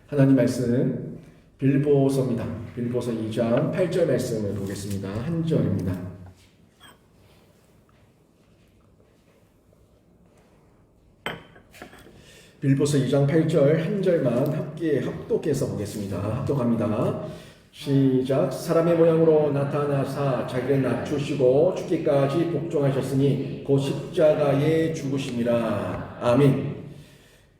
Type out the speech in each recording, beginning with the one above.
하나님 말씀 빌보서입니다. 빌보서 2장 8절 말씀을 보겠습니다. 한 절입니다. 빌보서 2장 8절 한 절만 함께 합독해서 보겠습니다. 합독합니다. 시작. 사람의 모양으로 나타나사 자기를 낮추시고 죽기까지 복종하셨으니 곧 십자가에 죽으심이라. 아멘.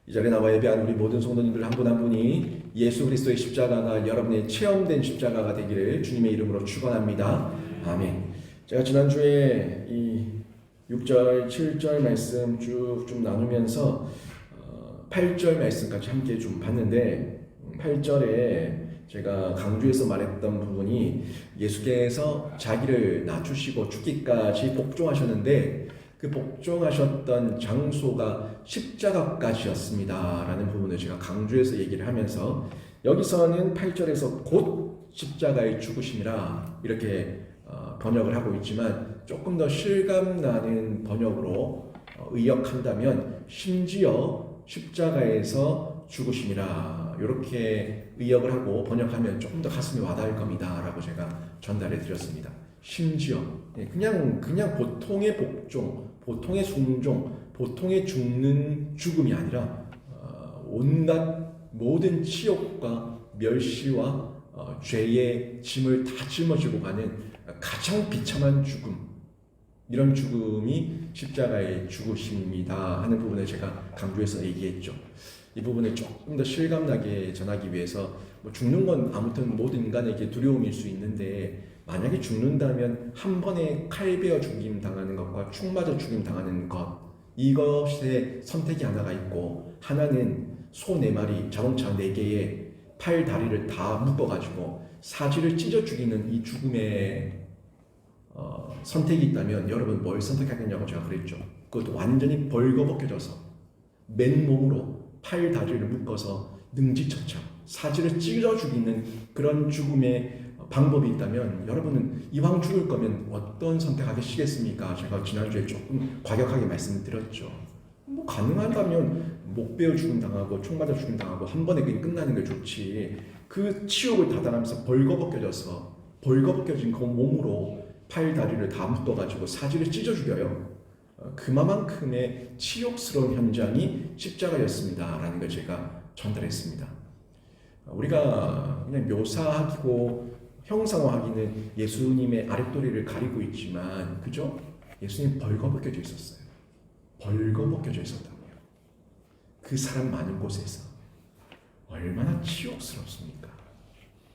이 자리에 나와 예배한 우리 모든 성도님들 한 분 한 분이 예수 그리스도의 십자가가 여러분의 체험된 십자가가 되기를 주님의 이름으로 축원합니다. 아멘. 제가 지난주에 이 6절, 7절 말씀 쭉 나누면서 8절 말씀까지 함께 좀 봤는데 8절에 제가 강조해서 말했던 부분이 예수께서 자기를 낮추시고 죽기까지 복종하셨는데 그 복종하셨던 장소가 십자가까지였습니다 라는 부분을 제가 강조해서 얘기를 하면서 여기서는 8절에서 곧 십자가에 죽으심이라 이렇게 번역을 하고 있지만 조금 더 실감나는 번역으로 의역한다면 심지어 십자가에서 죽으심이라 이렇게 의역을 하고 번역하면 조금 더 가슴에 와닿을 겁니다 라고 제가 전달해 드렸습니다. 심지어 그냥 보통의 복종, 보통의 순종, 보통의 죽음이 아니라 온갖 모든 치욕과 멸시와 죄의 짐을 다 짊어지고 가는 가장 비참한 죽음, 이런 죽음이 십자가의 죽으심입니다 하는 부분을 제가 강조해서 얘기했죠. 이 부분을 조금 더 실감나게 전하기 위해서 죽는 건 아무튼 모든 인간에게 두려움일 수 있는데 만약에 죽는다면 한 번에 칼 베어 죽임 당하는 것과 총 맞아 죽임 당하는 것, 이것의 선택이 하나가 있고 하나는 소 4마리, 자동차 4개에 팔 다리를 다 묶어가지고 사지를 찢어 죽이는 이 죽음의 선택이 있다면 여러분 뭘 선택하겠냐고 제가 그랬죠. 그것도 완전히 벌거벗겨져서 맨몸으로 팔 다리를 묶어서 능지처참 사지를 찢어 죽이는 그런 죽음의 방법이 있다면 여러분은 이왕 죽을 거면 어떤 선택하시겠습니까? 제가 지난주에 조금 과격하게 말씀드렸죠. 가능하다면 목 베어 죽음 당하고 총 맞아 죽음 당하고 한 번에 그냥 끝나는 게 좋지. 그 치욕을 다당하면서 벌거벗겨진 그 몸으로 팔 다리를 다 묶어가지고 사지를 찢어 죽여요. 그만큼의 치욕스러운 현장이 십자가였습니다라는 걸 제가 전달했습니다. 우리가 그냥 묘사하고 형상화하기는 예수님의 아랫도리를 가리고 있지만 그죠? 예수님 벌거벗겨져 있었어요. 벌거벗겨져 있었다고요. 그 사람 많은 곳에서 얼마나 치욕스럽습니까?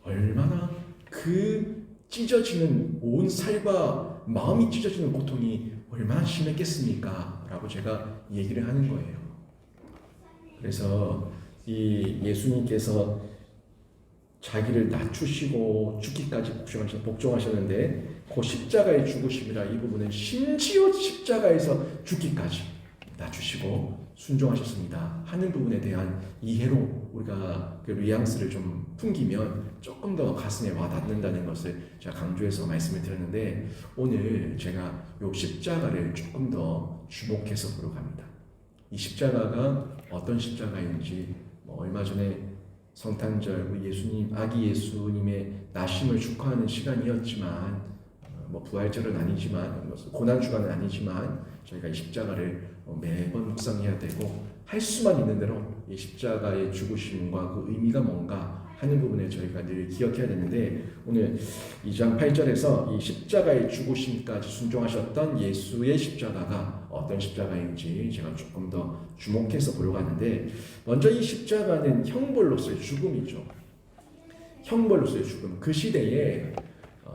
얼마나 그 찢어지는 온 살과 마음이 찢어지는 고통이 얼마나 심했겠습니까? 라고 제가 얘기를 하는 거예요. 그래서 이 예수님께서 자기를 낮추시고 죽기까지 복종하셨는데 그 십자가의 죽으심이라 이 부분은 심지어 십자가에서 죽기까지 낮추시고 순종하셨습니다 하는 부분에 대한 이해로 우리가 그 뉘앙스를 좀 풍기면 조금 더 가슴에 와닿는다는 것을 제가 강조해서 말씀을 드렸는데 오늘 제가 이 십자가를 조금 더 주목해서 보러 갑니다. 이 십자가가 어떤 십자가인지 얼마 전에 성탄절 우리 예수님 아기 예수님의 나심을 축하하는 시간이었지만 부활절은 아니지만 고난 주간은 아니지만 저희가 이 십자가를 매번 묵상해야 되고 할 수만 있는 대로 이 십자가의 죽으심과 그 의미가 뭔가 하는 부분을 저희가 늘 기억해야 되는데 오늘 2장 8절에서 이 십자가의 죽으심까지 순종하셨던 예수의 십자가가 어떤 십자가인지 제가 조금 더 주목해서 보려고 하는데 먼저 이 십자가는 형벌로서의 죽음이죠. 형벌로서의 죽음. 그 시대에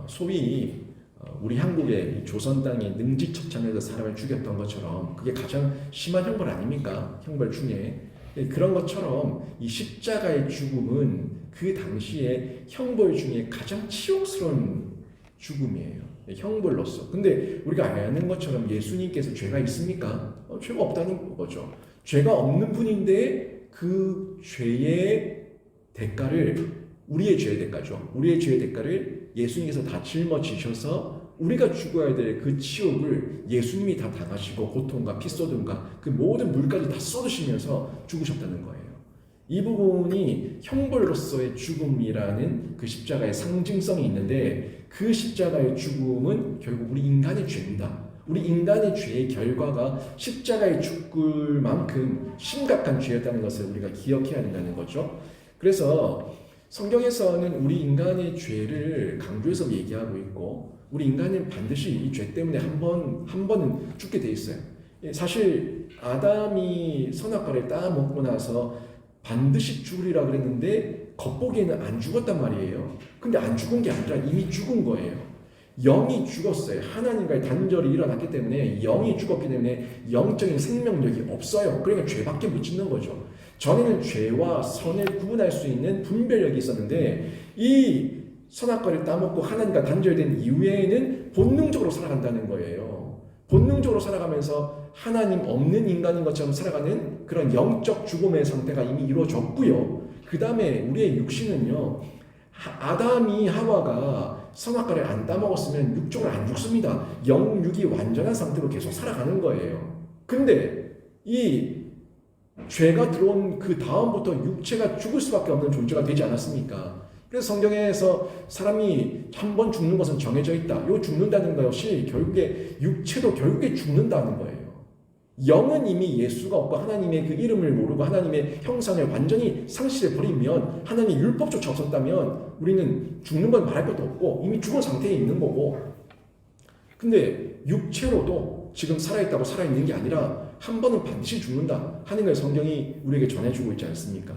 소위 우리 한국의 조선 땅에 능지처참해서 사람을 죽였던 것처럼 그게 가장 심한 형벌 아닙니까? 형벌 중에. 그런 것처럼 이 십자가의 죽음은 그 당시에 형벌 중에 가장 치욕스러운 죽음이에요. 형벌로서. 근데 우리가 아는 것처럼 예수님께서 죄가 있습니까? 죄가 없다는 거죠. 죄가 없는 분인데 그 죄의 대가를 우리의 죄의 대가죠. 우리의 죄의 대가를 예수님께서 다 짊어지셔서 우리가 죽어야 될 그 치욕을 예수님이 다 당하시고 고통과 피쏟음과 그 모든 물까지 다 쏟으시면서 죽으셨다는 거예요. 이 부분이 형벌로서의 죽음이라는 그 십자가의 상징성이 있는데 그 십자가의 죽음은 결국 우리 인간의 죄입니다. 우리 인간의 죄의 결과가 십자가에 죽을 만큼 심각한 죄였다는 것을 우리가 기억해야 된다는 거죠. 그래서 성경에서는 우리 인간의 죄를 강조해서 얘기하고 있고 우리 인간은 반드시 이 죄 때문에 한 번은 죽게 돼 있어요. 사실 아담이 선악과를 따먹고 나서 반드시 죽으리라 그랬는데 겉보기에는 안 죽었단 말이에요. 근데 안 죽은 게 아니라 이미 죽은 거예요. 영이 죽었어요. 하나님과의 단절이 일어났기 때문에 영이 죽었기 때문에 영적인 생명력이 없어요. 그러니까 죄밖에 못 짓는 거죠. 전에는 죄와 선을 구분할 수 있는 분별력이 있었는데 이 선악과를 따먹고 하나님과 단절된 이후에는 본능적으로 살아간다는 거예요. 본능적으로 살아가면서 하나님 없는 인간인 것처럼 살아가는 그런 영적 죽음의 상태가 이미 이루어졌고요. 그 다음에 우리의 육신은요. 아담이 하와가 선악과를 안 따먹었으면 육적으로 안 죽습니다. 영육이 완전한 상태로 계속 살아가는 거예요. 근데 이 죄가 들어온 그 다음부터 육체가 죽을 수밖에 없는 존재가 되지 않았습니까? 그래서 성경에서 사람이 한 번 죽는 것은 정해져 있다. 요 죽는다는 것이 결국에 육체도 결국에 죽는다는 거예요. 영은 이미 예수가 없고 하나님의 그 이름을 모르고 하나님의 형상을 완전히 상실해 버리면 하나님의 율법조차 없었다면 우리는 죽는 건 말할 것도 없고 이미 죽은 상태에 있는 거고 근데 육체로도 지금 살아있다고 살아있는 게 아니라 한 번은 반드시 죽는다 하는 걸 성경이 우리에게 전해주고 있지 않습니까?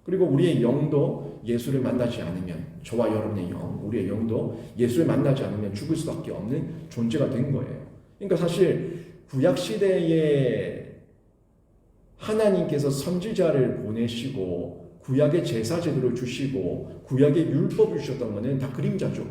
그리고 우리의 영도 예수를 만나지 않으면 저와 여러분의 영, 우리의 영도 예수를 만나지 않으면 죽을 수밖에 없는 존재가 된 거예요. 그러니까 사실 구약시대에 하나님께서 선지자를 보내시고 구약의 제사 제도를 주시고 구약의 율법을 주셨던 것은 다 그림자죠.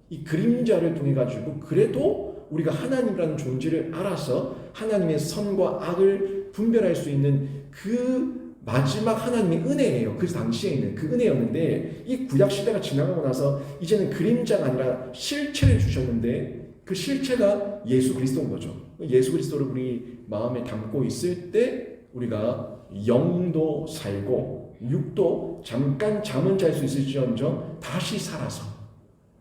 이 그림자를 통해 가지고 그래도 우리가 하나님이라는 존재를 알아서 하나님의 선과 악을 분별할 수 있는 그 마지막 하나님의 은혜예요. 그 당시에는 그 은혜였는데 이 구약 시대가 지나가고 나서 이제는 그림자가 아니라 실체를 주셨는데 그 실체가 예수 그리스도인 거죠. 예수 그리스도를 우리 마음에 담고 있을 때 우리가 영도 살고 육도 잠깐 잠은 잘 수 있을지언정 다시 살아서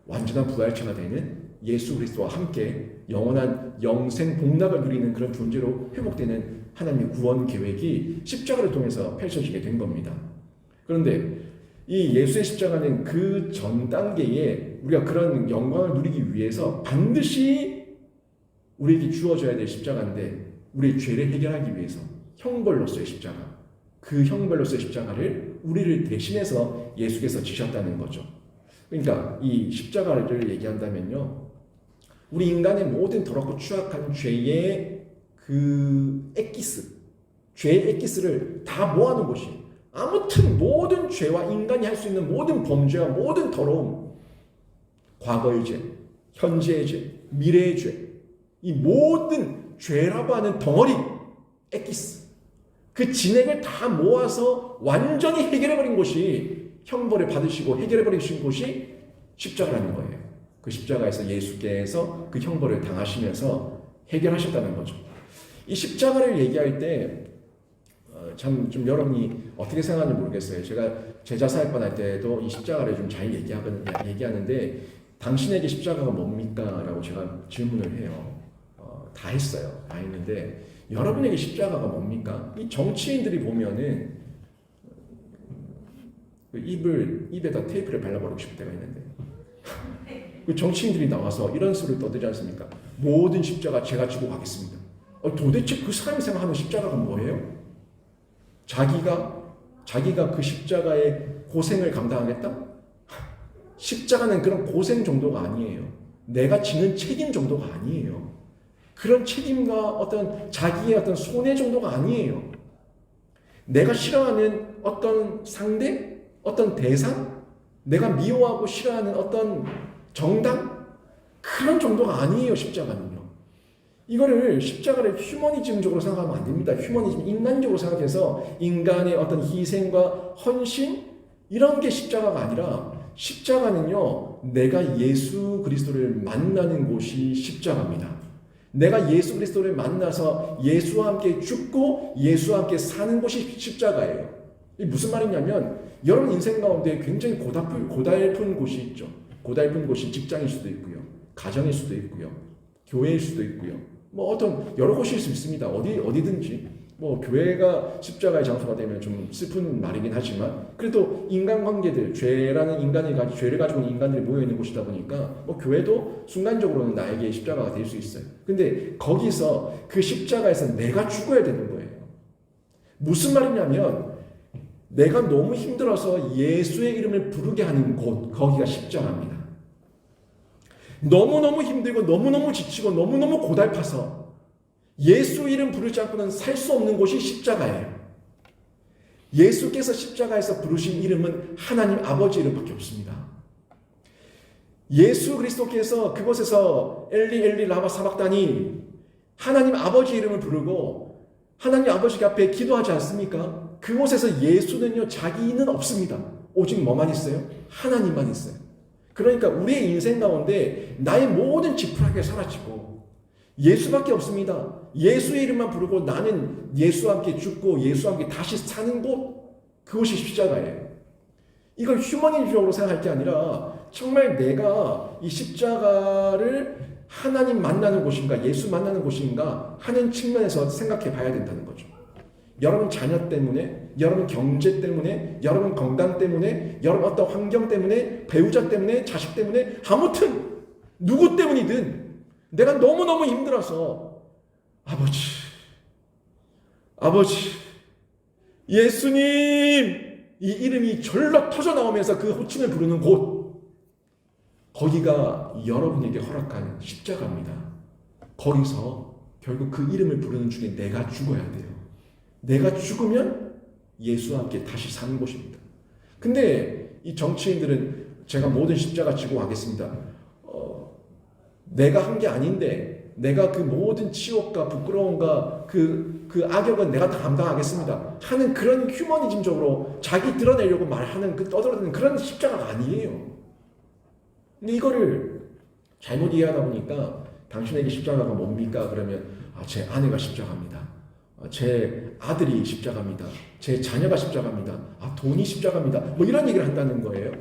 완전한 부활체가 되는 예수 그리스도와 함께 영원한 영생 복락을 누리는 그런 존재로 회복되는 하나님의 구원 계획이 십자가를 통해서 펼쳐지게 된 겁니다. 그런데 이 예수의 십자가는 그 전 단계에 우리가 그런 영광을 누리기 위해서 반드시 우리에게 주어져야 될 십자가인데 우리의 죄를 해결하기 위해서 형벌로서의 십자가, 그 형벌로서의 십자가를 우리를 대신해서 예수께서 지셨다는 거죠. 그러니까 이 십자가를 얘기한다면요, 우리 인간의 모든 더럽고 추악한 죄의 그 엑기스, 죄의 엑기스를 다 모아놓은 것이 아무튼 모든 죄와 인간이 할 수 있는 모든 범죄와 모든 더러움, 과거의 죄, 현재의 죄, 미래의 죄, 이 모든 죄라고 하는 덩어리 엑기스, 그 진액을 다 모아서 완전히 해결해버린 것이 형벌을 받으시고 해결해버리신 것이 십자가라는 거예요. 그 십자가에서 예수께서 그 형벌을 당하시면서 해결하셨다는 거죠. 이 십자가를 얘기할 때 참 좀 여러분이 어떻게 생각하는지 모르겠어요. 제가 제자 사역반 할 때도 이 십자가를 좀 잘 얘기하는데 당신에게 십자가가 뭡니까? 라고 제가 질문을 해요. 다 했어요. 다 했는데 여러분에게 십자가가 뭡니까? 이 정치인들이 보면은 그 입에다 테이프를 발라버리고 싶을 때가 있는데 그 정치인들이 나와서 이런 소리를 떠들지 않습니까? 모든 십자가 제가 지고 가겠습니다. 도대체 그 사람이 생각하는 십자가가 뭐예요? 자기가 그 십자가의 고생을 감당하겠다? 십자가는 그런 고생 정도가 아니에요. 내가 지는 책임 정도가 아니에요. 그런 책임과 어떤 자기의 어떤 손해 정도가 아니에요. 내가 싫어하는 어떤 상대, 어떤 대상, 내가 미워하고 싫어하는 어떤 정당, 그런 정도가 아니에요. 십자가는요. 이거를 십자가를 휴머니즘적으로 생각하면 안 됩니다. 휴머니즘, 인간적으로 생각해서 인간의 어떤 희생과 헌신, 이런 게 십자가가 아니라 십자가는요, 내가 예수 그리스도를 만나는 곳이 십자가입니다. 내가 예수 그리스도를 만나서 예수와 함께 죽고 예수와 함께 사는 곳이 십자가예요. 이 무슨 말이냐면 여러분 인생 가운데 굉장히 고달픈 곳이 있죠. 고달픈 곳이 직장일 수도 있고요. 가정일 수도 있고요. 교회일 수도 있고요. 뭐 어떤 여러 곳일 수 있습니다. 어디든지. 뭐 교회가 십자가의 장소가 되면 좀 슬픈 말이긴 하지만 그래도 인간관계들, 죄를 가지고 있는 인간들이 모여 있는 곳이다 보니까 뭐 교회도 순간적으로는 나에게 십자가가 될 수 있어요. 근데 거기서 그 십자가에서 내가 죽어야 되는 거예요. 무슨 말이냐면 내가 너무 힘들어서 예수의 이름을 부르게 하는 곳, 거기가 십자가입니다. 너무너무 힘들고 너무너무 지치고 너무너무 고달파서 예수 이름 부르지 않고는 살 수 없는 곳이 십자가예요. 예수께서 십자가에서 부르신 이름은 하나님 아버지 이름밖에 없습니다. 예수 그리스도께서 그곳에서 엘리 엘리 라마 사박다니 하나님 아버지 이름을 부르고 하나님 아버지 앞에 기도하지 않습니까? 그곳에서 예수는요 자기는 없습니다. 오직 뭐만 있어요? 하나님만 있어요. 그러니까 우리의 인생 가운데 나의 모든 지푸라기가 사라지고 예수밖에 없습니다. 예수의 이름만 부르고 나는 예수와 함께 죽고 예수와 함께 다시 사는 곳, 그것이 십자가예요. 이걸 휴머니즘적으로 생각할 게 아니라 정말 내가 이 십자가를 하나님 만나는 곳인가 예수 만나는 곳인가 하는 측면에서 생각해 봐야 된다는 거죠. 여러분 자녀 때문에, 여러분 경제 때문에, 여러분 건강 때문에, 여러분 어떤 환경 때문에, 배우자 때문에, 자식 때문에 아무튼 누구 때문이든 내가 너무너무 힘들어서 아버지 예수님 이 이름이 절로 터져 나오면서 그 호칭을 부르는 곳, 거기가 여러분에게 허락한 십자가입니다. 거기서 결국 그 이름을 부르는 중에 내가 죽어야 돼요. 내가 죽으면 예수와 함께 다시 사는 곳입니다. 근데 이 정치인들은 제가 모든 십자가 지고 가겠습니다. 내가 한 게 아닌데 내가 그 모든 치욕과 부끄러움과 그 악역은 내가 다 감당하겠습니다 하는 그런 휴머니즘적으로 자기 드러내려고 말하는 그 떠들어대는 그런 십자가가 아니에요. 근데 이거를 잘못 이해하다 보니까 당신에게 십자가가 뭡니까? 그러면 제 아내가 십자가입니다. 제 아들이 십자가입니다. 제 자녀가 십자가입니다. 돈이 십자가입니다. 뭐 이런 얘기를 한다는 거예요.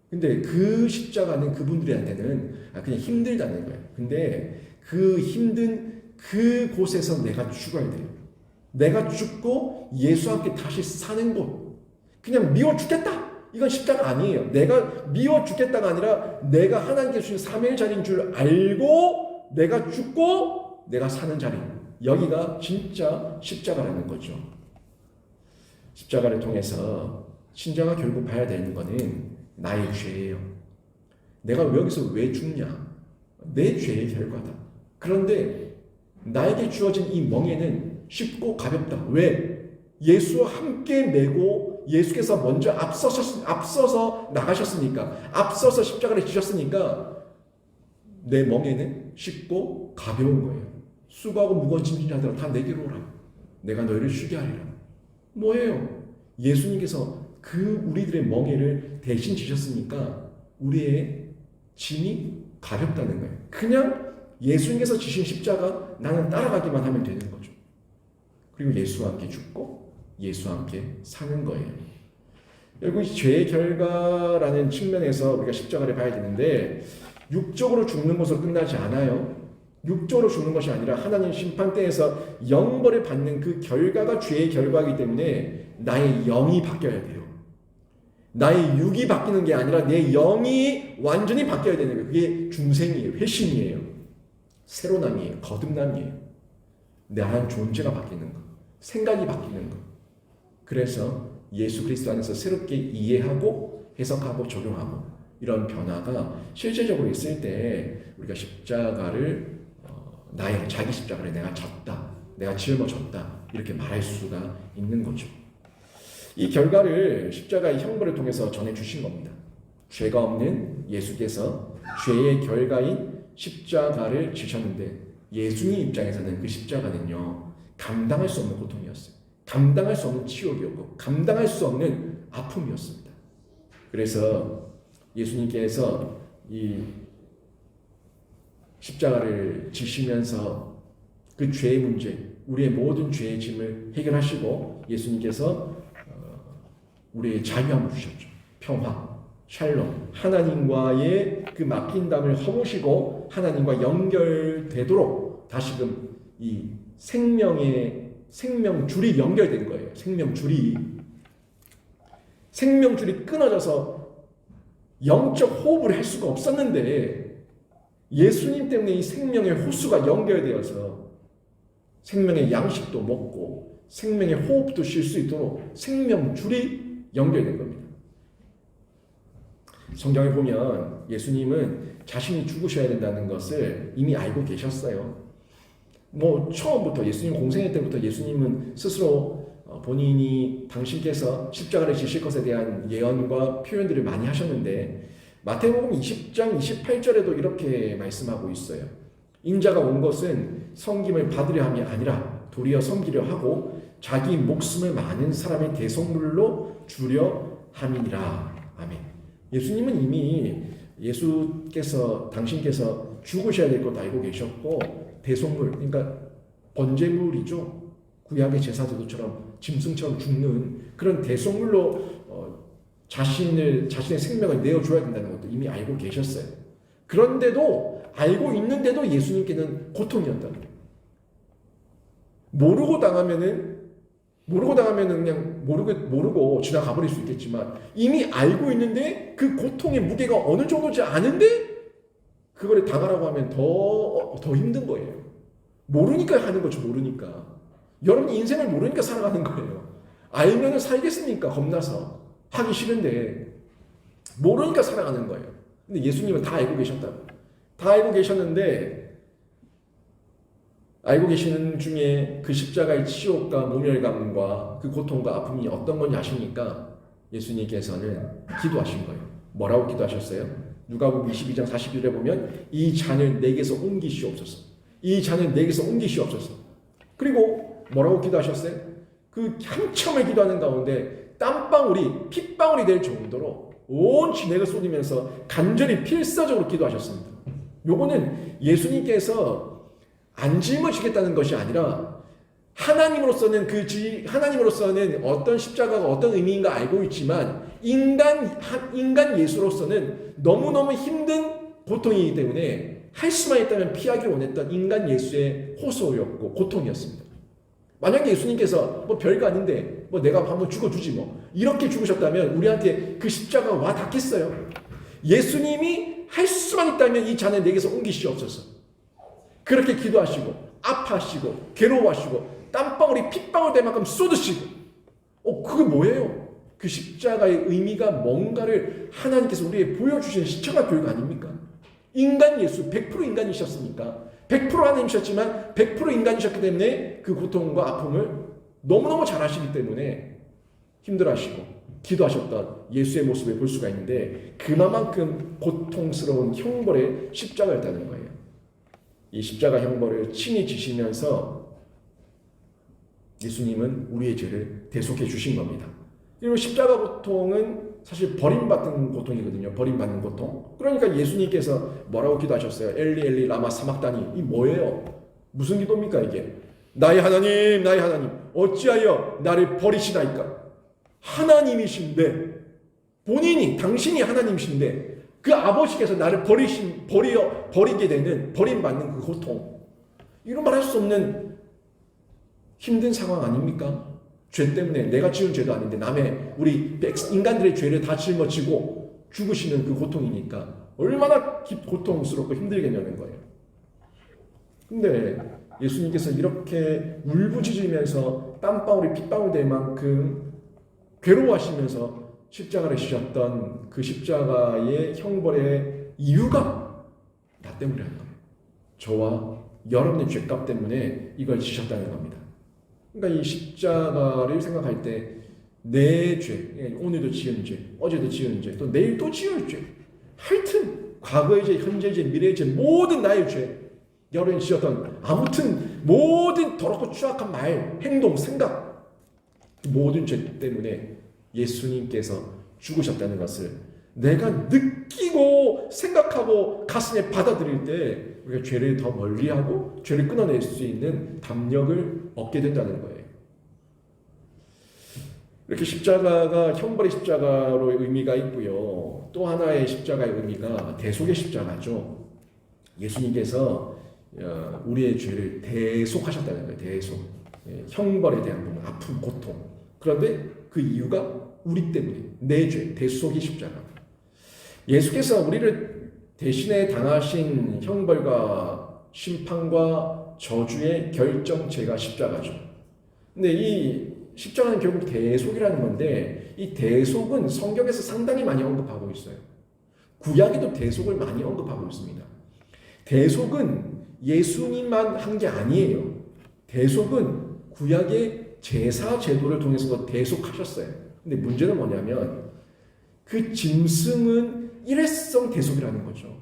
근데 그 십자가는 그분들한테는 그냥 힘들다는 거예요. 근데 그 힘든 그곳에서 내가 죽어야 돼요. 내가 죽고 예수와 함께 다시 사는 곳. 그냥 미워 죽겠다. 이건 십자가 아니에요. 내가 미워 죽겠다가 아니라 내가 하나님께 주신 사명의 자리인 줄 알고 내가 죽고 내가 사는 자리. 여기가 진짜 십자가라는 거죠. 십자가를 통해서 신자가 결국 봐야 되는 거는 나의 죄예요. 내가 여기서 왜 죽냐? 내 죄의 결과다. 그런데 나에게 주어진 이 멍에는 쉽고 가볍다. 왜? 예수와 함께 메고 예수께서 먼저 앞서서 나가셨으니까, 앞서서 십자가를 지셨으니까 내 멍에는 쉽고 가벼운 거예요. 수고하고 무거운 짐진 자들아 다 내게로 오라. 내가 너희를 쉬게 하리라. 뭐예요? 예수님께서 그 우리들의 멍에를 대신 지셨으니까 우리의 짐이 가볍다는 거예요. 그냥 예수님께서 지신 십자가 나는 따라가기만 하면 되는 거죠. 그리고 예수와 함께 죽고 예수와 함께 사는 거예요. 결국 죄의 결과라는 측면에서 우리가 십자가를 봐야 되는데 육적으로 죽는 것으로 끝나지 않아요. 육적으로 죽는 것이 아니라 하나님 심판대에서 영벌을 받는 그 결과가 죄의 결과이기 때문에 나의 영이 바뀌어야 돼요. 나의 육이 바뀌는 게 아니라 내 영이 완전히 바뀌어야 되는 거예요. 그게 중생이에요. 회심이에요. 새로남이에요. 거듭남이에요. 내 한 존재가 바뀌는 거. 생각이 바뀌는 거. 그래서 예수 그리스도 안에서 새롭게 이해하고 해석하고 적용하고 이런 변화가 실제적으로 있을 때 우리가 십자가를 나의 자기 십자가를 내가 졌다. 내가 짊어졌다. 이렇게 말할 수가 있는 거죠. 이 결과를 십자가의 형벌을 통해서 전해주신 겁니다. 죄가 없는 예수께서 죄의 결과인 십자가를 지셨는데 예수님 입장에서는 그 십자가는요 감당할 수 없는 고통이었어요. 감당할 수 없는 치욕이었고 감당할 수 없는 아픔이었습니다. 그래서 예수님께서 이 십자가를 지시면서 그 죄의 문제, 우리의 모든 죄의 짐을 해결하시고 예수님께서 우리의 자유함을 주셨죠. 평화, 샬롬, 하나님과의 그 맡긴담을 허무시고 하나님과 연결되도록 다시금 이 생명줄이 연결된 거예요. 생명줄이 끊어져서 영적 호흡을 할 수가 없었는데 예수님 때문에 이 생명의 호수가 연결되어서 생명의 양식도 먹고 생명의 호흡도 쉴 수 있도록 생명줄이 연결된 겁니다. 성경에 보면 예수님은 자신이 죽으셔야 된다는 것을 이미 알고 계셨어요. 처음부터 예수님 공생애 때부터 예수님은 스스로 본인이 당신께서 십자가를 지실 것에 대한 예언과 표현들을 많이 하셨는데 마태복음 20장 28절에도 이렇게 말씀하고 있어요. 인자가 온 것은 섬김을 받으려 함이 아니라 도리어 섬기려 하고 자기 목숨을 많은 사람의 대속물로 주려 함이니라. 아멘. 예수님은 이미 당신께서 죽으셔야 될 것도 알고 계셨고 대속물, 그러니까 번제물이죠. 구약의 제사제도처럼 짐승처럼 죽는 그런 대속물로 자신의 생명을 내어줘야 된다는 것도 이미 알고 계셨어요. 그런데도 알고 있는데도 예수님께는 고통이었다. 모르고 당하면은 그냥 모르고 지나가 버릴 수 있겠지만 이미 알고 있는데 그 고통의 무게가 어느 정도지 아는데 그거를 당하라고 하면 더 힘든 거예요. 모르니까 하는 거죠. 모르니까. 여러분 인생을 모르니까 살아가는 거예요. 알면은 살겠습니까? 겁나서. 하기 싫은데 모르니까 살아가는 거예요. 근데 예수님은 다 알고 계셨다고. 다 알고 계셨는데 알고 계시는 중에 그 십자가의 치욕과 모멸감과 그 고통과 아픔이 어떤 건지 아십니까? 예수님께서는 기도하신 거예요. 뭐라고 기도하셨어요? 누가복음 22장 41절에 보면 이 잔을 내게서 옮기시옵소서. 이 잔을 내게서 옮기시옵소서. 그리고 뭐라고 기도하셨어요? 그 한참을 기도하는 가운데 땀방울이 핏방울이 될 정도로 온 진액을 쏟으면서 간절히 필사적으로 기도하셨습니다. 요거는 예수님께서 안 짊어지겠다는 것이 아니라 하나님으로서는 어떤 십자가가 어떤 의미인가 알고 있지만 인간 예수로서는 너무너무 힘든 고통이기 때문에 할 수만 있다면 피하기를 원했던 인간 예수의 호소였고 고통이었습니다. 만약에 예수님께서 별거 아닌데 내가 한번 죽어주지 이렇게 죽으셨다면 우리한테 그 십자가가 와 닿겠어요? 예수님이 할 수만 있다면 이 잔을 내게서 옮기시옵소서. 그렇게 기도하시고 아파하시고 괴로워하시고 땀방울이 핏방울 될 만큼 쏟으시고 그게 뭐예요? 그 십자가의 의미가 뭔가를 하나님께서 우리에게 보여주시는 시청한 교육 아닙니까? 인간 예수 100% 인간이셨으니까 100% 하나님이셨지만 100% 인간이셨기 때문에 그 고통과 아픔을 너무너무 잘 아시기 때문에 힘들어하시고 기도하셨던 예수의 모습을 볼 수가 있는데 그만큼 고통스러운 형벌의 십자가였다는 거예요. 이 십자가 형벌을 친히 지시면서 예수님은 우리의 죄를 대속해 주신 겁니다. 그리고 십자가 고통은 사실 버림받는 고통이거든요. 버림받는 고통. 그러니까 예수님께서 뭐라고 기도하셨어요? 엘리 엘리 라마 사막다니. 이 뭐예요? 무슨 기도입니까 이게? 나의 하나님 어찌하여 나를 버리시나이까? 하나님이신데 당신이 하나님이신데 그 아버지께서 나를 버리게 되는 버림받는 그 고통. 이런 말 할 수 없는 힘든 상황 아닙니까? 죄 때문에 내가 지은 죄도 아닌데 우리 인간들의 죄를 다 짊어지고 죽으시는 그 고통이니까 얼마나 고통스럽고 힘들겠냐는 거예요. 근데 예수님께서 이렇게 울부짖으면서 땀방울이 핏방울 될 만큼 괴로워하시면서 십자가를 지셨던 그 십자가의 형벌의 이유가 나 때문이라는 거예요. 저와 여러분의 죄값 때문에 이걸 지셨다는 겁니다. 그러니까 이 십자가를 생각할 때 내 죄, 오늘도 지은 죄, 어제도 지은 죄, 또 내일 또 지을 죄, 하여튼 과거의 죄, 현재의 죄, 미래의 죄, 모든 나의 죄, 여러분이 지었던 아무튼 모든 더럽고 추악한 말, 행동, 생각, 모든 죄 때문에 예수님께서 죽으셨다는 것을 내가 느끼고 생각하고 가슴에 받아들일 때 우리가 죄를 더 멀리하고 죄를 끊어낼 수 있는 담력을 얻게 된다는 거예요. 이렇게 십자가가 형벌의 십자가로 의미가 있고요. 또 하나의 십자가의 의미가 대속의 십자가죠. 예수님께서 우리의 죄를 대속하셨다는 거예요. 대속. 형벌에 대한 부분, 아픔, 고통. 그런데 그 이유가 우리 때문에 내 죄, 대속의 십자가. 예수께서 우리를 대신에 당하신 형벌과 심판과 저주의 결정체가 십자가죠. 근데 이 십자가는 결국 대속이라는 건데 이 대속은 성경에서 상당히 많이 언급하고 있어요. 구약에도 대속을 많이 언급하고 있습니다. 대속은 예수님만 한 게 아니에요. 대속은 구약의 제사 제도를 통해서 대속하셨어요. 근데 문제는 뭐냐면 그 짐승은 일회성 대속이라는 거죠.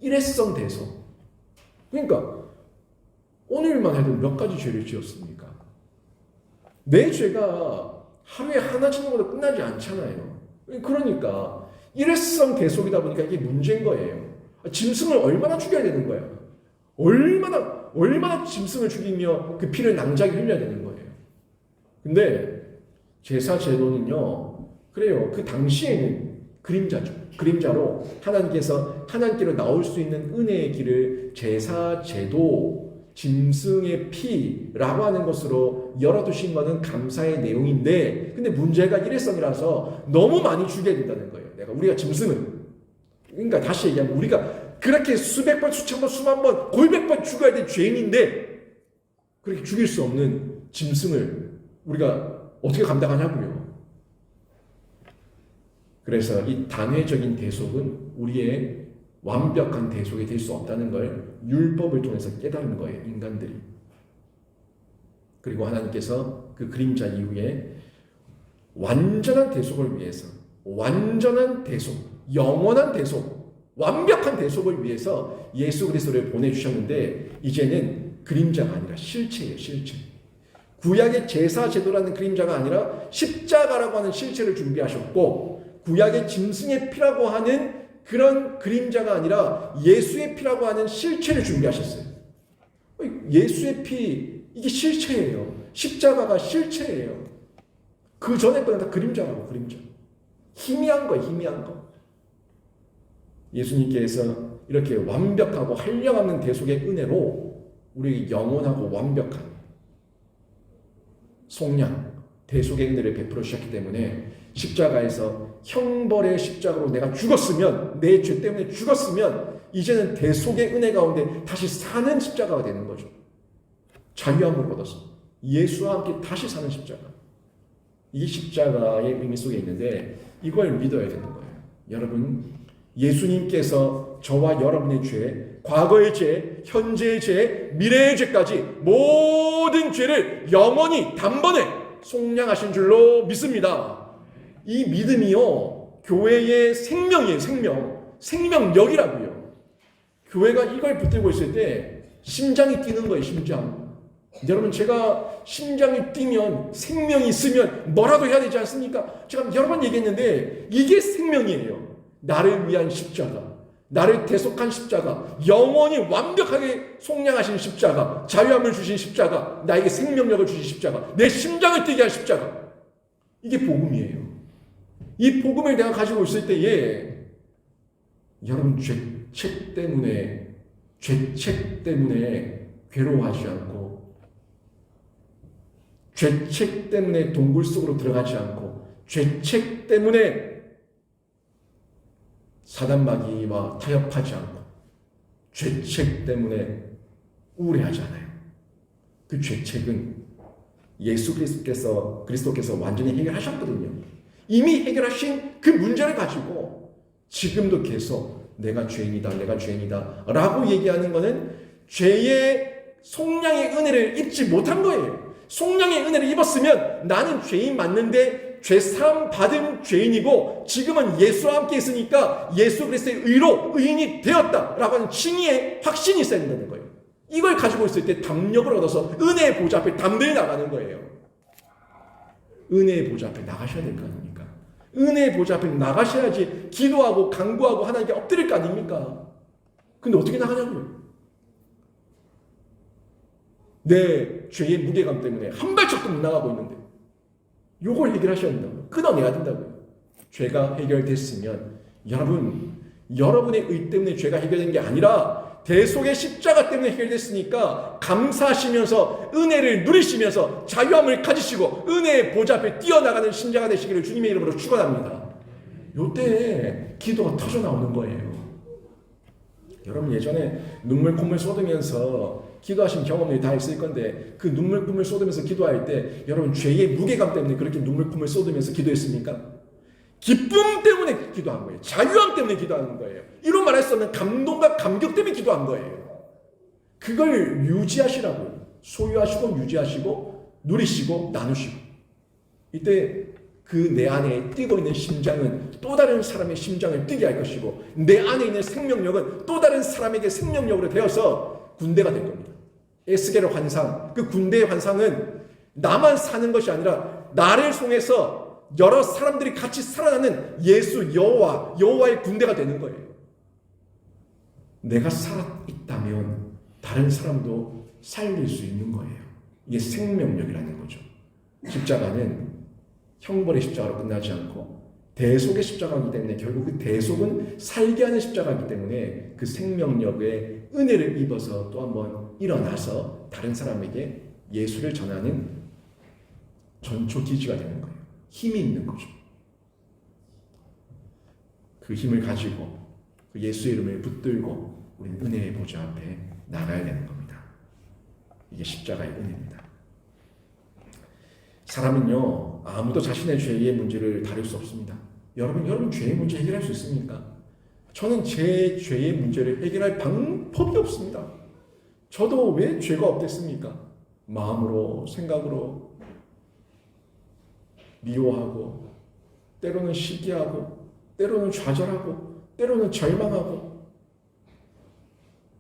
일회성 대속. 그러니까 오늘만 해도 몇 가지 죄를 지었습니까? 내 죄가 하루에 하나 짓는 것도 끝나지 않잖아요. 그러니까 일회성 대속이다 보니까 이게 문제인 거예요. 짐승을 얼마나 죽여야 되는 거야? 얼마나 짐승을 죽이며 그 피를 낭자게 흘려야 되는 거예요. 근데 제사 제도는요, 그래요. 그 당시에는 그림자죠. 그림자로 하나님께로 나올 수 있는 은혜의 길을 제사 제도, 짐승의 피라고 하는 것으로 열어두신 것은 감사의 내용인데, 근데 문제가 일회성이라서 너무 많이 죽여야 된다는 거예요. 우리가 짐승은. 그러니까 다시 얘기하면 우리가 그렇게 수백 번, 수천 번, 수만 번, 골백 번 죽어야 될 죄인인데 그렇게 죽일 수 없는 짐승을 우리가 어떻게 감당하냐고요. 그래서 이 단회적인 대속은 우리의 완벽한 대속이 될 수 없다는 걸 율법을 통해서 깨달은 거예요, 인간들이. 그리고 하나님께서 그 그림자 이후에 완전한 대속을 위해서, 완전한 대속, 영원한 대속, 완벽한 대속을 위해서 예수 그리스도를 보내주셨는데 이제는 그림자가 아니라 실체예요, 실체. 구약의 제사 제도라는 그림자가 아니라 십자가라고 하는 실체를 준비하셨고, 구약의 짐승의 피라고 하는 그런 그림자가 아니라 예수의 피라고 하는 실체를 준비하셨어요. 예수의 피, 이게 실체예요. 십자가가 실체예요. 그 전에 거는 다 그림자라고, 그림자. 희미한 거예요, 희미한 거. 예수님께서 이렇게 완벽하고 한량없는 대속의 은혜로 우리에게 영원하고 완벽한 속량, 대속의 은혜를 베풀어 주셨기 때문에 십자가에서 형벌의 십자가로 내가 죽었으면, 내 죄 때문에 죽었으면 이제는 대속의 은혜 가운데 다시 사는 십자가가 되는 거죠. 자유함을 얻어서 예수와 함께 다시 사는 십자가. 이 십자가의 의미 속에 있는데 이걸 믿어야 되는 거예요. 여러분, 예수님께서 저와 여러분의 죄, 과거의 죄, 현재의 죄, 미래의 죄까지 모든 죄를 영원히 단번에 속량하신 줄로 믿습니다. 이 믿음이요, 교회의 생명이에요, 생명. 생명력이라고요. 교회가 이걸 붙들고 있을 때 심장이 뛰는 거예요, 심장. 여러분, 제가 심장이 뛰면, 생명이 있으면 뭐라도 해야 되지 않습니까? 제가 여러 번 얘기했는데 이게 생명이에요. 나를 위한 십자가, 나를 대속한 십자가, 영원히 완벽하게 속량하신 십자가, 자유함을 주신 십자가, 나에게 생명력을 주신 십자가, 내 심장을 뛰게 한 십자가. 이게 복음이에요. 이 복음을 내가 가지고 있을 때에 여러분, 죄책 때문에 괴로워하지 않고, 죄책 때문에 동굴 속으로 들어가지 않고, 죄책 때문에 사단마귀와 타협하지 않고, 죄책 때문에 우울해하지 않아요. 그 죄책은 예수 그리스도께서 완전히 해결하셨거든요. 이미 해결하신 그 문제를 가지고 지금도 계속 내가 죄인이다, 내가 죄인이다 라고 얘기하는 것은 죄의 속량의 은혜를 입지 못한 거예요. 속량의 은혜를 입었으면 나는 죄인 맞는데 죄사함 받은 죄인이고 지금은 예수와 함께 있으니까 예수 그리스도의 의로 의인이 되었다라고 하는 칭의의 확신이 있어야 된다는 거예요. 이걸 가지고 있을 때 담력을 얻어서 은혜의 보좌 앞에 담대히 나가는 거예요. 은혜의 보좌 앞에 나가셔야 될 거 아닙니까? 은혜의 보좌 앞에 나가셔야지 기도하고 간구하고 하나님께 엎드릴 거 아닙니까? 근데 어떻게 나가냐고요? 내 죄의 무게감 때문에 한 발짝도 못 나가고 있는데 요걸 해결하셔야 된다고요. 끊어내야 된다고요. 죄가 해결됐으면 여러분의 의 때문에 죄가 해결된 게 아니라 대속의 십자가 때문에 해결됐으니까 감사하시면서 은혜를 누리시면서 자유함을 가지시고 은혜의 보좌 앞에 뛰어나가는 신자가 되시기를 주님의 이름으로 축원합니다. 요때 기도가 터져 나오는 거예요. 여러분 예전에 눈물 콧물 쏟으면서 기도하신 경험이 다 있을 건데 그 눈물 콧물 쏟으면서 기도할 때 여러분 죄의 무게감 때문에 그렇게 눈물 콧물 쏟으면서 기도했습니까? 기쁨 때문에 기도한 거예요. 자유함 때문에 기도하는 거예요. 이런 말할 수 없는 감동과 감격 때문에 기도한 거예요. 그걸 유지하시라고요. 소유하시고 유지하시고 누리시고 나누시고 이때 그 내 안에 뛰고 있는 심장은 또 다른 사람의 심장을 뛰게 할 것이고 내 안에 있는 생명력은 또 다른 사람에게 생명력으로 되어서 군대가 될 겁니다. 에스겔의 환상, 그 군대의 환상은 나만 사는 것이 아니라 나를 통해서 여러 사람들이 같이 살아나는 예수 여호와의 군대가 되는 거예요. 내가 살아있다면 다른 사람도 살릴 수 있는 거예요. 이게 생명력이라는 거죠. 십자가는 형벌의 십자가로 끝나지 않고 대속의 십자가이기 때문에 결국 그 대속은 살게 하는 십자가이기 때문에 그 생명력의 은혜를 입어서 또 한번 일어나서 다른 사람에게 예수를 전하는 전초 기지가 되는 거예요. 힘이 있는 거죠. 그 힘을 가지고 그 예수의 이름을 붙들고 우리는 은혜의 보좌 앞에 나가야 되는 겁니다. 이게 십자가의 은혜입니다. 사람은요 아무도 자신의 죄의 문제를 다룰 수 없습니다. 여러분 죄의 문제 해결할 수 있습니까? 저는 제 죄의 문제를 해결할 방법이 없습니다. 저도 왜 죄가 없겠습니까? 마음으로 생각으로 미워하고 때로는 시기하고 때로는 좌절하고 때로는 절망하고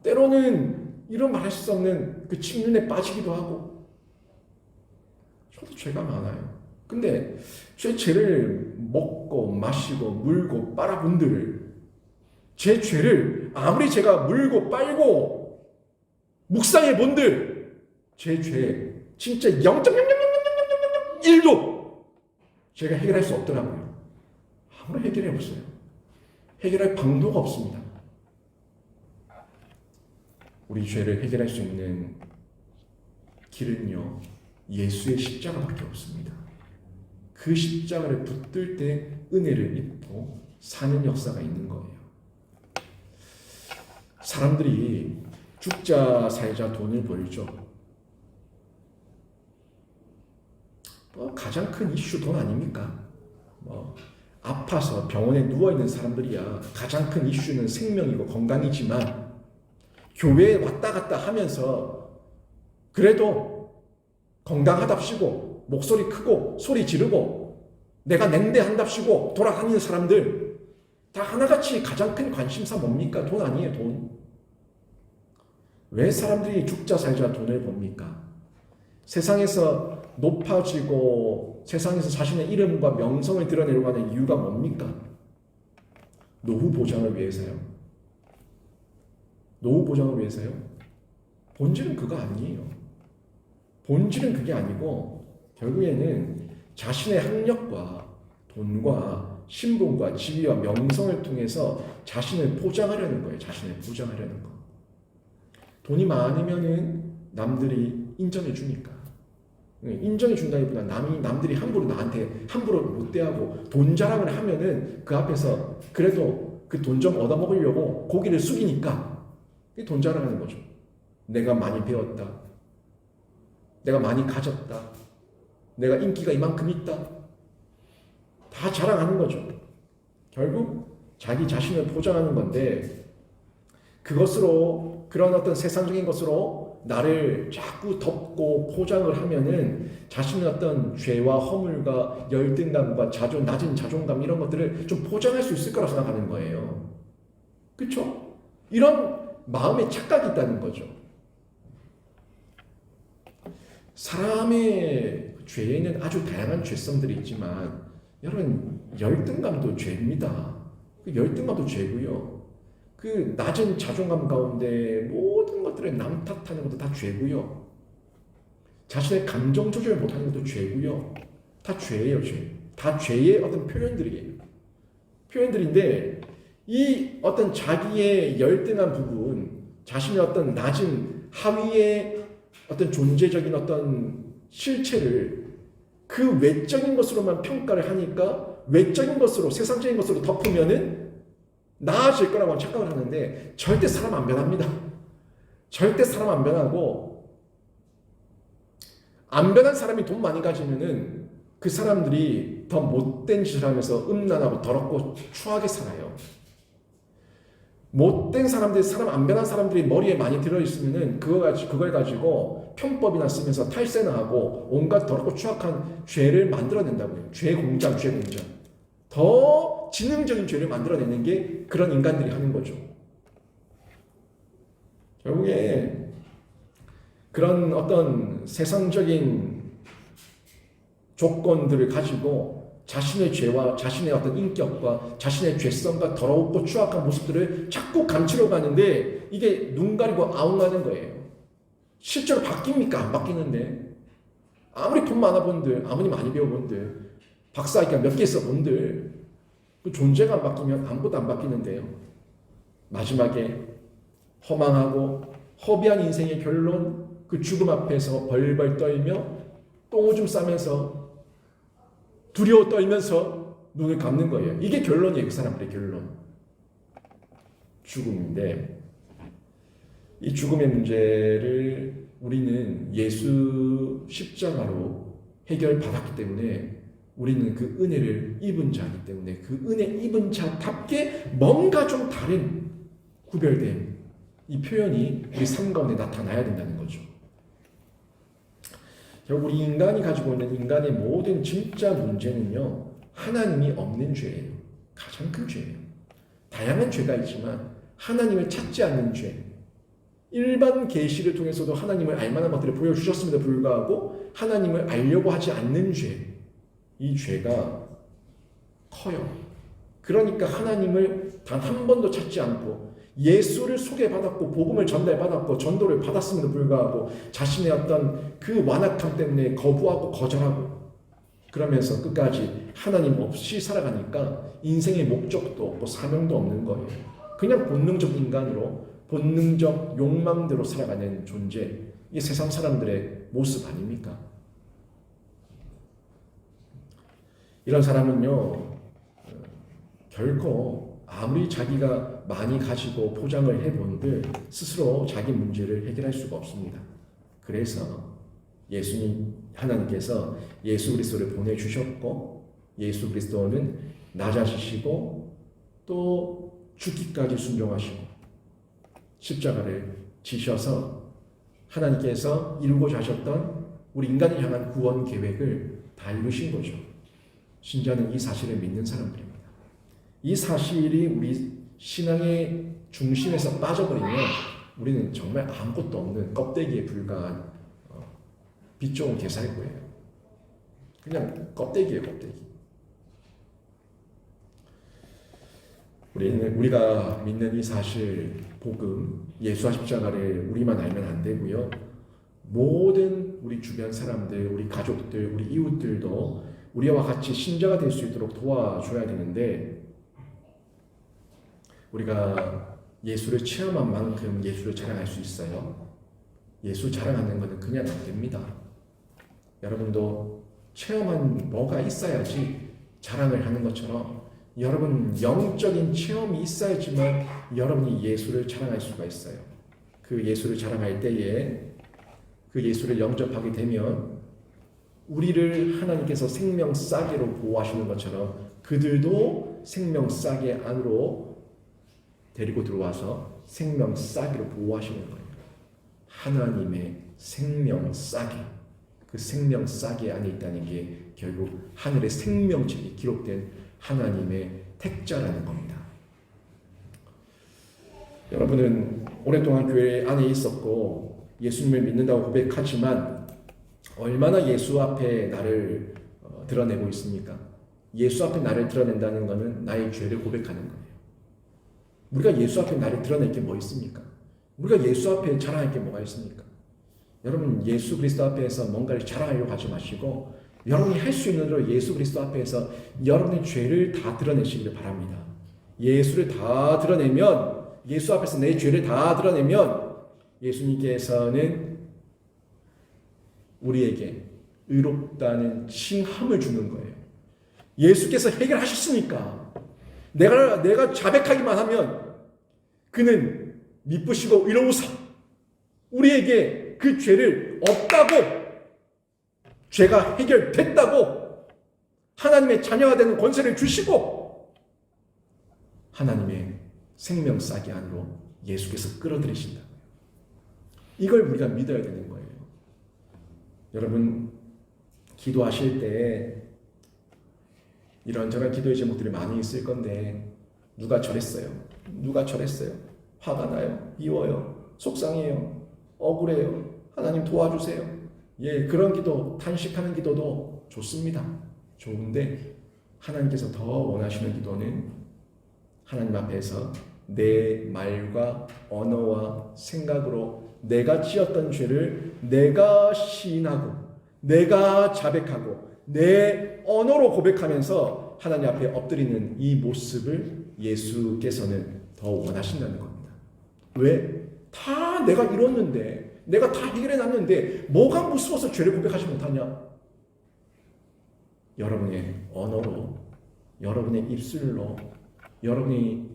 때로는 이런 말할 수 없는 그 침륜에 빠지기도 하고 저도 죄가 많아요. 근데 제 죄를 먹고 마시고 물고 빨아분들 제 죄를 아무리 제가 물고 빨고 묵상해 본들 제 죄 진짜 0.00001도 제가 해결할 수 없더라고요. 아무리 해결해 보세요. 해결할 방도가 없습니다. 우리 죄를 해결할 수 있는 길은요 예수의 십자가밖에 없습니다. 그 십자가를 붙들 때 은혜를 입고 사는 역사가 있는 거예요. 사람들이 죽자 살자 돈을 벌죠. 가장 큰 이슈 돈 아닙니까? 아파서 병원에 누워있는 사람들이야 가장 큰 이슈는 생명이고 건강이지만 교회에 왔다 갔다 하면서 그래도 건강하답시고 목소리 크고 소리 지르고 내가 냉대한답시고 돌아다니는 사람들 다 하나같이 가장 큰 관심사 뭡니까? 돈 아니에요. 돈. 왜 사람들이 죽자 살자 돈을 법니까? 세상에서 높아지고 세상에서 자신의 이름과 명성을 드러내려고 하는 이유가 뭡니까? 노후 보장을 위해서요. 노후 보장을 위해서요. 본질은 그거 아니에요. 본질은 그게 아니고 결국에는 자신의 학력과 돈과 신분과 지위와 명성을 통해서 자신을 포장하려는 거예요. 자신을 포장하려는 거. 돈이 많으면은 남들이 인정해 주니까. 인정해 준다기보다 남들이 함부로 나한테 함부로 못 대하고 돈 자랑을 하면은 그 앞에서 그래도 그 돈 좀 얻어 먹으려고 고개를 숙이니까 그게 돈 자랑하는 거죠. 내가 많이 배웠다. 내가 많이 가졌다. 내가 인기가 이만큼 있다. 다 자랑하는 거죠. 결국 자기 자신을 포장하는 건데 그것으로 그런 어떤 세상적인 것으로 나를 자꾸 덮고 포장을 하면은 자신의 어떤 죄와 허물과 열등감과 낮은 자존감 이런 것들을 좀 포장할 수 있을 거라고 생각하는 거예요. 그렇죠? 이런 마음의 착각이 있다는 거죠. 사람의 죄에는 아주 다양한 죄성들이 있지만 여러분 열등감도 죄입니다. 그 열등감도 죄고요. 그 낮은 자존감 가운데 모든 것들을 남 탓하는 것도 다 죄고요. 자신의 감정 조절 못하는 것도 죄고요. 다 죄예요, 죄. 다 죄의 어떤 표현들이에요. 표현들인데 이 어떤 자기의 열등한 부분, 자신의 어떤 낮은 하위의 어떤 존재적인 어떤 실체를 그 외적인 것으로만 평가를 하니까 외적인 것으로 세상적인 것으로 덮으면은 나아질 거라고 착각을 하는데 절대 사람 안 변합니다. 절대 사람 안 변하고 안 변한 사람이 돈 많이 가지면은 그 사람들이 더 못된 짓을 하면서 음란하고 더럽고 추하게 살아요. 못된 사람들이 사람 안 변한 사람들이 머리에 많이 들어있으면은 그걸 가지고 편법이나 쓰면서 탈세나 하고 온갖 더럽고 추악한 죄를 만들어낸다고요. 죄 공장. 더 지능적인 죄를 만들어내는 게 그런 인간들이 하는 거죠. 결국에 그런 어떤 세상적인 조건들을 가지고 자신의 죄와 자신의 어떤 인격과 자신의 죄성과 더럽고 추악한 모습들을 자꾸 감추려 가는데 이게 눈 가리고 아웅하는 거예요. 실제로 바뀝니까? 안 바뀌는데. 아무리 돈 많아 본들, 아무리 많이 배워 본들, 박사학위가 몇 개 있어 본들, 그 존재가 안 바뀌면 아무것도 안 바뀌는데요. 마지막에 허망하고 허비한 인생의 결론, 그 죽음 앞에서 벌벌 떨며 똥오줌 싸면서 두려워 떨면서 눈을 감는 거예요. 이게 결론이에요. 그 사람들의 결론. 죽음인데 이 죽음의 문제를 우리는 예수 십자가로 해결받았기 때문에 우리는 그 은혜를 입은 자이기 때문에 그 은혜 입은 자답게 뭔가 좀 다른 구별된 이 표현이 우리 삶 가운데 나타나야 된다는 거죠. 결국 우리 인간이 가지고 있는 인간의 모든 진짜 문제는요, 하나님이 없는 죄예요. 가장 큰 죄예요. 다양한 죄가 있지만 하나님을 찾지 않는 죄. 일반 계시를 통해서도 하나님을 알 만한 것들을 보여주셨음에도 불구하고 하나님을 알려고 하지 않는 죄. 이 죄가 커요. 그러니까 하나님을 단 한 번도 찾지 않고 예수를 소개받았고 복음을 전달받았고 전도를 받았음에도 불구하고 자신의 어떤 그 완악함 때문에 거부하고 거절하고 그러면서 끝까지 하나님 없이 살아가니까 인생의 목적도 없고 사명도 없는 거예요. 그냥 본능적 인간으로 본능적 욕망대로 살아가는 존재, 이 세상 사람들의 모습 아닙니까? 이런 사람은요, 결코 아무리 자기가 많이 가지고 포장을 해본들 스스로 자기 문제를 해결할 수가 없습니다. 그래서 예수님 하나님께서 예수 그리스도를 보내주셨고 예수 그리스도는 낮아지시고 또 죽기까지 순종하시고 십자가를 지셔서 하나님께서 이루고자 하셨던 우리 인간을 향한 구원 계획을 다 이루신 거죠. 신자는 이 사실을 믿는 사람들입니다. 이 사실이 우리 신앙의 중심에서 빠져버리면 우리는 정말 아무것도 없는 껍데기에 불과한 빛 좋은 개살구예요. 그냥 껍데기예요, 껍데기. 우리가 믿는 이 사실, 복음, 예수와 십자가를 우리만 알면 안 되고요. 모든 우리 주변 사람들, 우리 가족들, 우리 이웃들도 우리와 같이 신자가 될 수 있도록 도와줘야 되는데 우리가 예수를 체험한 만큼 예수를 자랑할 수 있어요? 예수 자랑하는 것은 그냥 안 됩니다. 여러분도 체험한 뭐가 있어야지 자랑을 하는 것처럼 여러분 영적인 체험이 있어야지만 여러분이 예수를 자랑할 수가 있어요. 그 예수를 자랑할 때에 그 예수를 영접하게 되면 우리를 하나님께서 생명 싸개로 보호하시는 것처럼 그들도 생명 싸개 안으로 데리고 들어와서 생명 싸개로 보호하시는 거예요. 하나님의 생명 싸개. 그 생명 싸개 안에 있다는 게 결국 하늘의 생명책이 기록된 하나님의 택자라는 겁니다. 여러분은 오랫동안 교회 안에 있었고 예수님을 믿는다고 고백하지만 얼마나 예수 앞에 나를 드러내고 있습니까? 예수 앞에 나를 드러낸다는 것은 나의 죄를 고백하는 거예요. 우리가 예수 앞에 나를 드러낼 게 뭐 있습니까? 우리가 예수 앞에 자랑할 게 뭐가 있습니까? 여러분 예수 그리스도 앞에서 뭔가를 자랑하려고 하지 마시고 여러분이 할 수 있는 대로 예수 그리스도 앞에서 여러분의 죄를 다 드러내시기를 바랍니다. 예수를 다 드러내면, 예수 앞에서 내 죄를 다 드러내면 예수님께서는 우리에게 의롭다는 칭함을 주는 거예요. 예수께서 해결하셨으니까 내가 자백하기만 하면 그는 미쁘시고 의로우사 우리에게 그 죄를 없다고, 죄가 해결됐다고 하나님의 자녀가 되는 권세를 주시고 하나님의 생명싸기 안으로 예수께서 끌어들이신다고요. 이걸 우리가 믿어야 되는 거예요. 여러분 기도하실 때 이런저런 기도의 제목들이 많이 있을 건데 누가 저랬어요? 누가 저랬어요? 화가 나요? 미워요? 속상해요? 억울해요? 하나님 도와주세요. 예, 그런 기도, 탄식하는 기도도 좋습니다. 좋은데 하나님께서 더 원하시는 기도는 하나님 앞에서 내 말과 언어와 생각으로 내가 지었던 죄를 내가 시인하고 내가 자백하고 내 언어로 고백하면서 하나님 앞에 엎드리는 이 모습을 예수께서는 더 원하신다는 겁니다. 왜? 다 내가 이뤘는데, 내가 다 해결해놨는데 뭐가 무서워서 죄를 고백하지 못하냐? 여러분의 언어로, 여러분의 입술로, 여러분이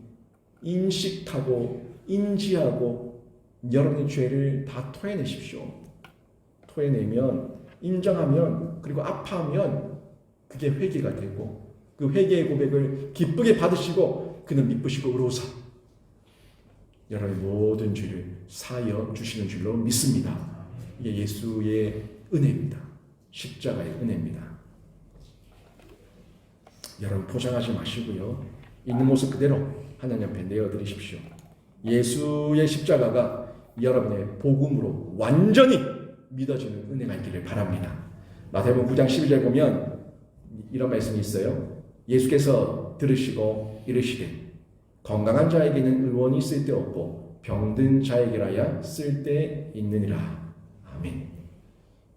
인식하고 인지하고 여러분의 죄를 다 토해내십시오. 토해내면, 인정하면, 그리고 아파하면 그게 회개가 되고 그 회개의 고백을 기쁘게 받으시고 그는 미쁘시고 의로우사 여러분의 모든 죄를 사하여 주시는 줄로 믿습니다. 이게 예수의 은혜입니다. 십자가의 은혜입니다. 여러분 포장하지 마시고요. 있는 모습 그대로 하나님 앞에 내어드리십시오. 예수의 십자가가 여러분의 복음으로 완전히 믿어지는 은혜가 있기를 바랍니다. 마태복음 9장 12절 보면 이런 말씀이 있어요. 예수께서 들으시고 이르시되 건강한 자에게는 의원이 쓸데없고 병든 자에게라야 쓸데있느니라. 아멘.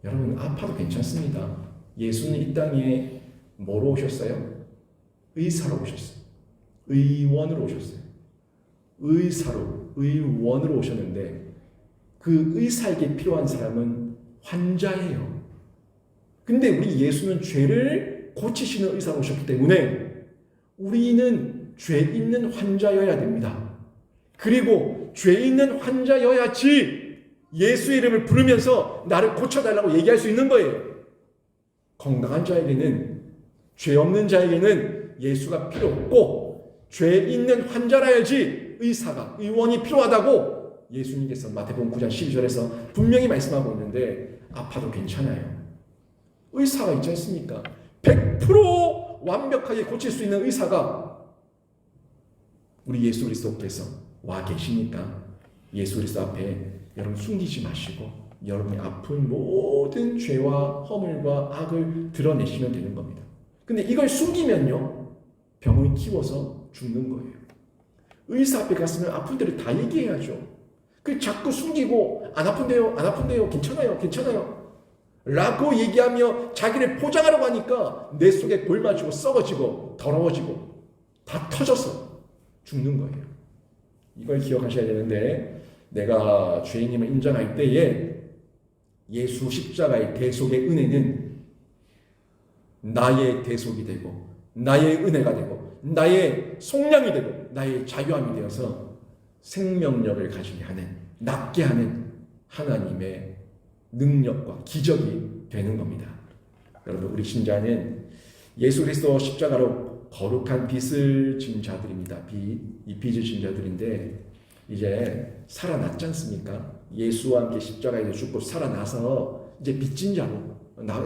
여러분 아파도 괜찮습니다. 예수는 이 땅에 뭐로 오셨어요? 의사로 오셨어요. 의원으로 오셨어요. 의사로, 의원으로 오셨는데 그 의사에게 필요한 사람은 환자예요. 근데 우리 예수는 죄를 고치시는 의사로 오셨기 때문에 우리는 죄 있는 환자여야 됩니다. 그리고 죄 있는 환자여야지 예수의 이름을 부르면서 나를 고쳐달라고 얘기할 수 있는 거예요. 건강한 자에게는, 죄 없는 자에게는 예수가 필요 없고 죄 있는 환자라야지 의사가, 의원이 필요하다고 예수님께서 마태복음 9장 12절에서 분명히 말씀하고 있는데 아파도 괜찮아요. 의사가 있지 않습니까? 100% 완벽하게 고칠 수 있는 의사가 우리 예수 그리스도께서 와 계시니까 예수 그리스도 앞에 여러분 숨기지 마시고 여러분의 아픈 모든 죄와 허물과 악을 드러내시면 되는 겁니다. 근데 이걸 숨기면요 병을 키워서 죽는 거예요. 의사 앞에 갔으면 아픈 데를 다 얘기해야죠. 그 자꾸 숨기고 안 아픈데요, 안 아픈데요, 괜찮아요, 괜찮아요 라고 얘기하며 자기를 포장하려고 하니까 내 속에 골마지고 썩어지고 더러워지고 다 터져서 죽는 거예요. 이걸 기억하셔야 되는데 내가 죄인임을 인정할 때에 예수 십자가의 대속의 은혜는 나의 대속이 되고 나의 은혜가 되고 나의 속량이 되고 나의 자유함이 되어서 생명력을 가지게 하는, 낫게 하는 하나님의 능력과 기적이 되는 겁니다. 여러분 우리 신자는 예수 그리스도 십자가로 거룩한 빚을 진 자들입니다. 이 빚을 진 자들인데 이제 살아났지 않습니까? 예수와 함께 십자가에서 죽고 살아나서 이제 빚진 자로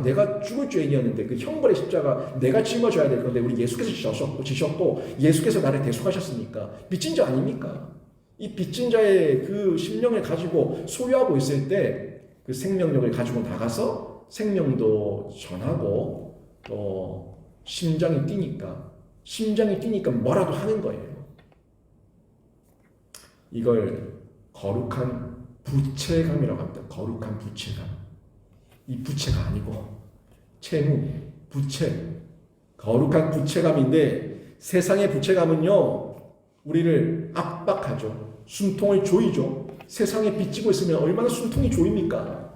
내가 죽을 죄인이었는데 그 형벌의 십자가 내가 짊어져야 될 건데 우리 예수께서 지셨고 예수께서 나를 대속하셨으니까 빚진 자 아닙니까? 이 빚진 자의 그 심령을 가지고 소유하고 있을 때 그 생명력을 가지고 나가서 생명도 전하고 또 심장이 뛰니까 뭐라도 하는 거예요. 이걸 거룩한 부채감이라고 합니다. 거룩한 부채감. 이 부채가 아니고 채무, 부채, 거룩한 부채감인데 세상의 부채감은요 우리를 압박하죠. 숨통을 조이죠. 세상에 빚지고 있으면 얼마나 숨통이 조입니까?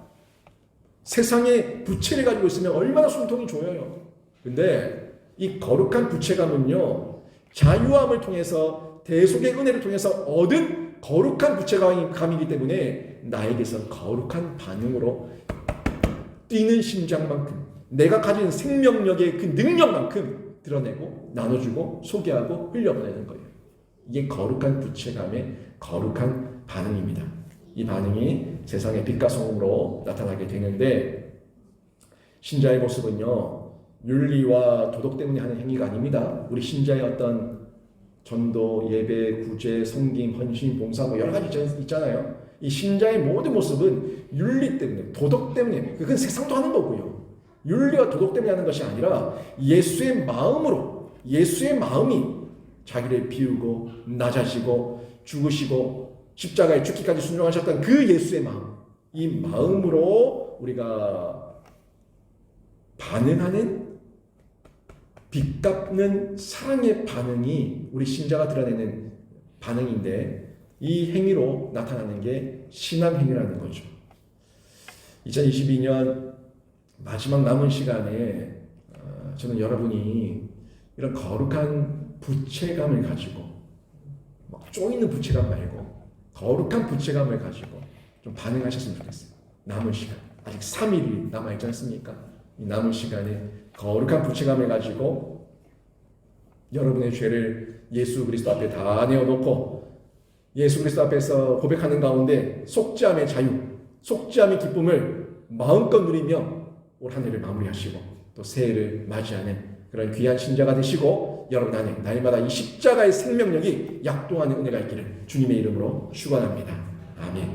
세상에 부채를 가지고 있으면 얼마나 숨통이 조여요. 근데 이 거룩한 부채감은요 자유함을 통해서 대속의 은혜를 통해서 얻은 거룩한 부채감이기 때문에 나에게서 거룩한 반응으로 뛰는 심장만큼 내가 가진 생명력의 그 능력만큼 드러내고 나눠주고 소개하고 흘려보내는 거예요. 이게 거룩한 부채감의 거룩한 반응입니다. 이 반응이 세상의 빛과 소금으로 나타나게 되는데 신자의 모습은요 윤리와 도덕 때문에 하는 행위가 아닙니다. 우리 신자의 어떤 전도, 예배, 구제, 성김, 헌신, 봉사 뭐 여러 가지 있잖아요. 이 신자의 모든 모습은 윤리 때문에, 도덕 때문에, 그건 세상도 하는 거고요. 윤리와 도덕 때문에 하는 것이 아니라 예수의 마음으로, 예수의 마음이 자기를 비우고 낮아지고 죽으시고 십자가에 죽기까지 순종하셨던 그 예수의 마음, 이 마음으로 우리가 반응하는 빚 갚는 사랑의 반응이 우리 신자가 드러내는 반응인데 이 행위로 나타나는 게 신앙 행위라는 거죠. 2022년 마지막 남은 시간에 저는 여러분이 이런 거룩한 부채감을 가지고 막 쪼이는 부채감 말고 거룩한 부채감을 가지고 좀 반응하셨으면 좋겠어요. 남은 시간 아직 3일이 남아있지 않습니까? 이 남은 시간에 거룩한 부채감을 가지고 여러분의 죄를 예수 그리스도 앞에 다 내어놓고 예수 그리스도 앞에서 고백하는 가운데 속죄함의 자유, 속죄함의 기쁨을 마음껏 누리며 올 한 해를 마무리하시고 또 새해를 맞이하는 그런 귀한 신자가 되시고 여러분 안에 날마다 이 십자가의 생명력이 약동하는 은혜가 있기를 주님의 이름으로 축원합니다. 아멘.